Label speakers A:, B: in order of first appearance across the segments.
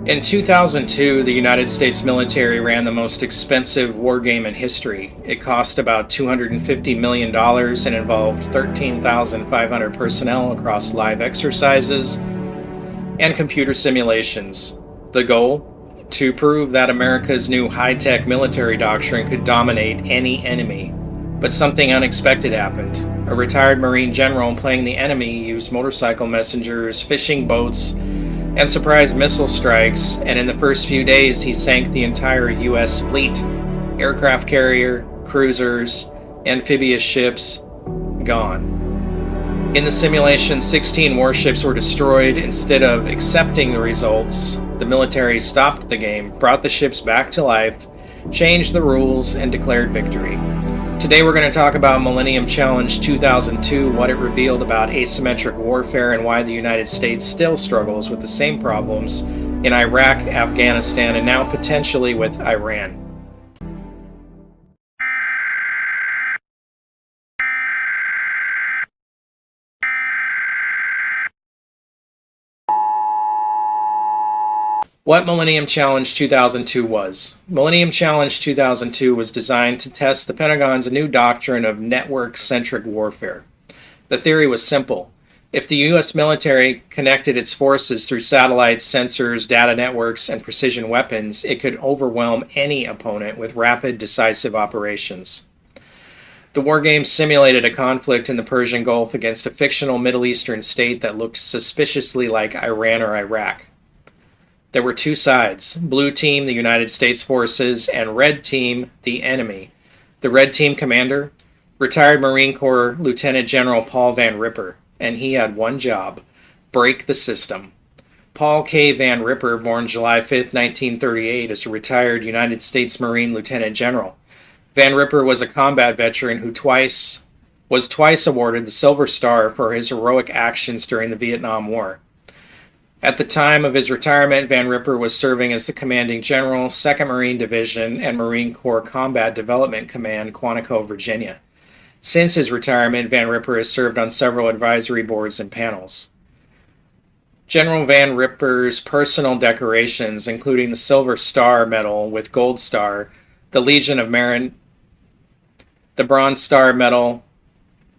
A: In 2002, the United States military ran the most expensive war game in history. It cost about $250 million and involved 13,500 personnel across live exercises and computer simulations. The goal? To prove that America's new high-tech military doctrine could dominate any enemy. But something unexpected happened. A retired Marine general playing the enemy used motorcycle messengers, fishing boats, and surprise missile strikes, and in the first few days he sank the entire U.S. fleet. Aircraft carrier, cruisers, amphibious ships, gone. In the simulation, 16 warships were destroyed. Instead of accepting the results, the military stopped the game, brought the ships back to life, changed the rules, and declared victory. Today we're going to talk about Millennium Challenge 2002, what it revealed about asymmetric warfare, and why the United States still struggles with the same problems in Iraq, Afghanistan, and now potentially with Iran. What Millennium Challenge 2002 was. Millennium Challenge 2002 was designed to test the Pentagon's new doctrine of network-centric warfare. The theory was simple. If the U.S. military connected its forces through satellites, sensors, data networks, and precision weapons, it could overwhelm any opponent with rapid, decisive operations. The war game simulated a conflict in the Persian Gulf against a fictional Middle Eastern state that looked suspiciously like Iran or Iraq. There were two sides, blue team, the United States forces, and red team, the enemy. The red team commander, retired Marine Corps Lieutenant General Paul Van Ripper, and he had one job, break the system. Paul K. Van Ripper, born July 5, 1938, is a retired United States Marine Lieutenant General. Van Ripper was a combat veteran who was twice awarded the Silver Star for his heroic actions during the Vietnam War. At the time of his retirement, Van Ripper was serving as the commanding general, 2nd Marine Division, and Marine Corps Combat Development Command, Quantico, Virginia. Since his retirement, Van Ripper has served on several advisory boards and panels. General Van Ripper's personal decorations, including the Silver Star Medal with Gold Star, the Legion of Merit, the Bronze Star Medal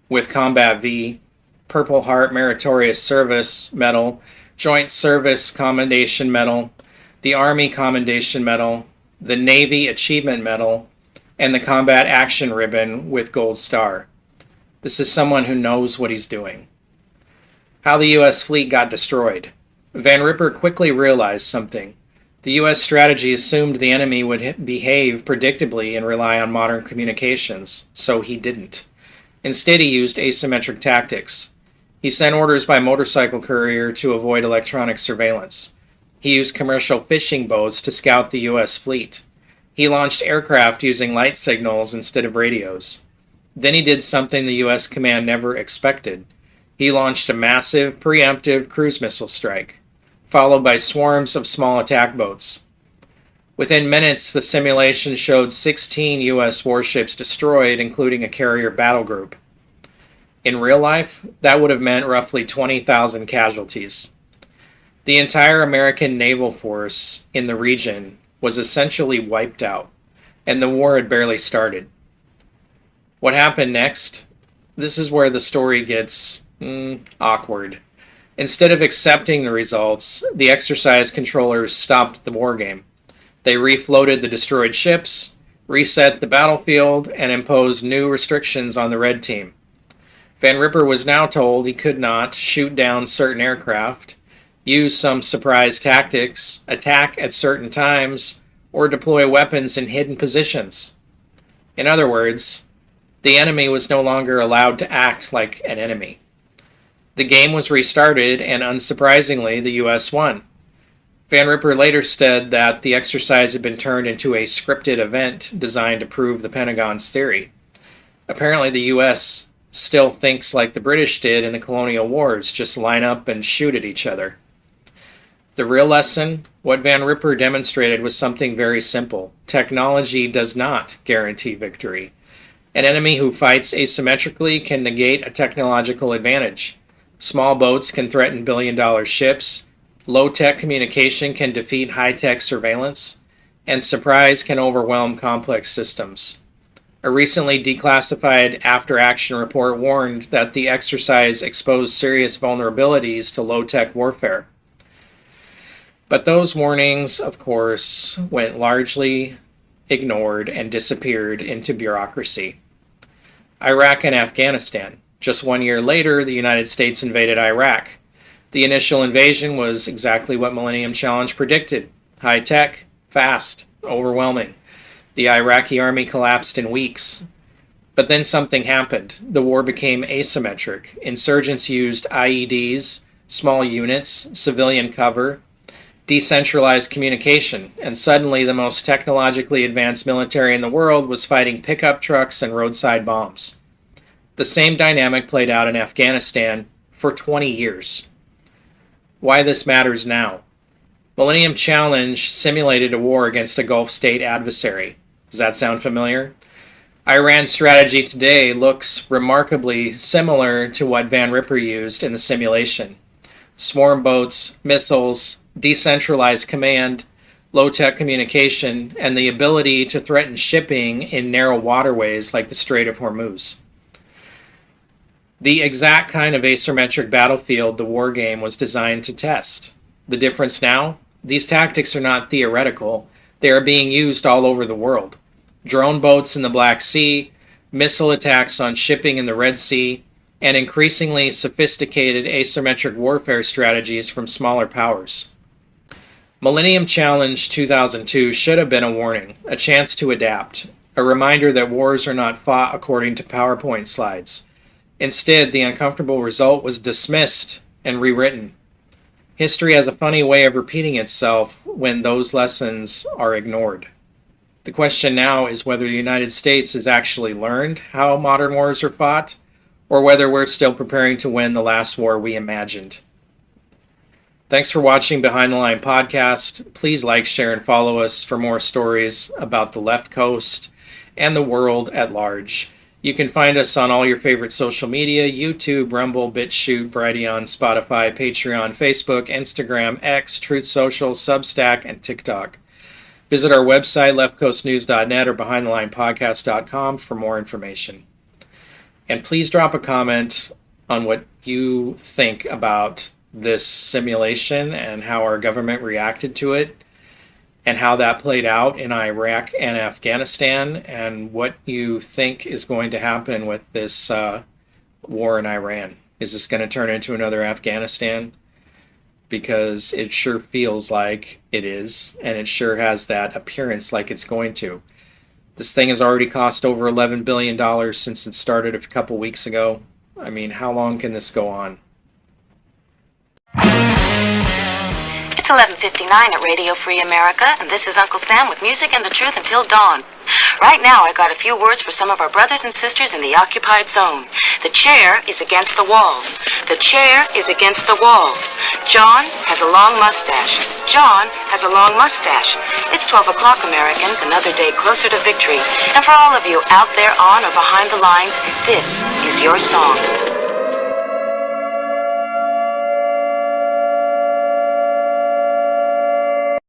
A: with Combat V, Purple Heart Meritorious Service Medal, Joint Service Commendation Medal, the Army Commendation Medal, the Navy Achievement Medal, and the Combat Action Ribbon with Gold Star. This is someone who knows what he's doing. How the U.S. fleet got destroyed. Van Ripper quickly realized something. The U.S. strategy assumed the enemy would behave predictably and rely on modern communications, so he didn't. Instead, he used asymmetric tactics. He sent orders by motorcycle courier to avoid electronic surveillance. He used commercial fishing boats to scout the U.S. fleet. He launched aircraft using light signals instead of radios. Then he did something the U.S. command never expected. He launched a massive, preemptive cruise missile strike, followed by swarms of small attack boats. Within minutes, the simulation showed 16 U.S. warships destroyed, including a carrier battle group. In real life, that would have meant roughly 20,000 casualties. The entire American naval force in the region was essentially wiped out, and the war had barely started. What happened next? This is where the story gets awkward. Instead of accepting the results, the exercise controllers stopped the war game. They refloated the destroyed ships, reset the battlefield, and imposed new restrictions on the red team. Van Ripper was now told he could not shoot down certain aircraft, use some surprise tactics, attack at certain times, or deploy weapons in hidden positions. In other words, the enemy was no longer allowed to act like an enemy. The game was restarted, and unsurprisingly, the U.S. won. Van Ripper later said that the exercise had been turned into a scripted event designed to prove the Pentagon's theory. Apparently, the U.S. still thinks like the British did in the colonial wars, just line up and shoot at each other. The real lesson, what Van Ripper demonstrated, was something very simple. Technology does not guarantee victory. An enemy who fights asymmetrically can negate a technological advantage. Small boats can threaten billion-dollar ships. Low-tech communication can defeat high-tech surveillance, and surprise can overwhelm complex systems. A recently declassified after-action report warned that the exercise exposed serious vulnerabilities to low-tech warfare. But those warnings, of course, went largely ignored and disappeared into bureaucracy. Iraq and Afghanistan. Just 1 year later, the United States invaded Iraq. The initial invasion was exactly what Millennium Challenge predicted. High-tech, fast, overwhelming. The Iraqi army collapsed in weeks. But then something happened. The war became asymmetric. Insurgents used IEDs, small units, civilian cover, decentralized communication, and suddenly the most technologically advanced military in the world was fighting pickup trucks and roadside bombs. The same dynamic played out in Afghanistan for 20 years. Why this matters now. Millennium Challenge simulated a war against a Gulf state adversary. Does that sound familiar? Iran's strategy today looks remarkably similar to what Van Ripper used in the simulation. Swarm boats, missiles, decentralized command, low-tech communication, and the ability to threaten shipping in narrow waterways like the Strait of Hormuz. The exact kind of asymmetric battlefield the war game was designed to test. The difference now? These tactics are not theoretical. They are being used all over the world. Drone boats in the Black Sea, missile attacks on shipping in the Red Sea, and increasingly sophisticated asymmetric warfare strategies from smaller powers. Millennium Challenge 2002 should have been a warning, a chance to adapt, a reminder that wars are not fought according to PowerPoint slides. Instead, the uncomfortable result was dismissed and rewritten. History has a funny way of repeating itself when those lessons are ignored. The question now is whether the United States has actually learned how modern wars are fought, or whether we're still preparing to win the last war we imagined. Thanks for watching Behind the Line podcast. Please like, share, and follow us for more stories about the left coast and the world at large. You can find us on all your favorite social media: YouTube, Rumble, BitChute, Brighteon, Spotify, Patreon, Facebook, Instagram, X, Truth Social, Substack, and TikTok. Visit our website, leftcoastnews.net, or behindthelinepodcast.com for more information. And please drop a comment on what you think about this simulation and how our government reacted to it, and how that played out in Iraq and Afghanistan, and what you think is going to happen with this war in Iran. Is this going to turn into another Afghanistan? Because it sure feels like it is, and it sure has that appearance like it's going to. This thing has already cost over $11 billion since it started a couple weeks ago. I mean, how long can this go on?
B: It's 11:59 at Radio Free America, and this is Uncle Sam with music and the truth until dawn. Right now, I got a few words for some of our brothers and sisters in the occupied zone. The chair is against the walls. The chair is against the walls. John has a long mustache. John has a long mustache. It's 12 o'clock, Americans, another day closer to victory. And for all of you out there on or behind the lines, this is your song.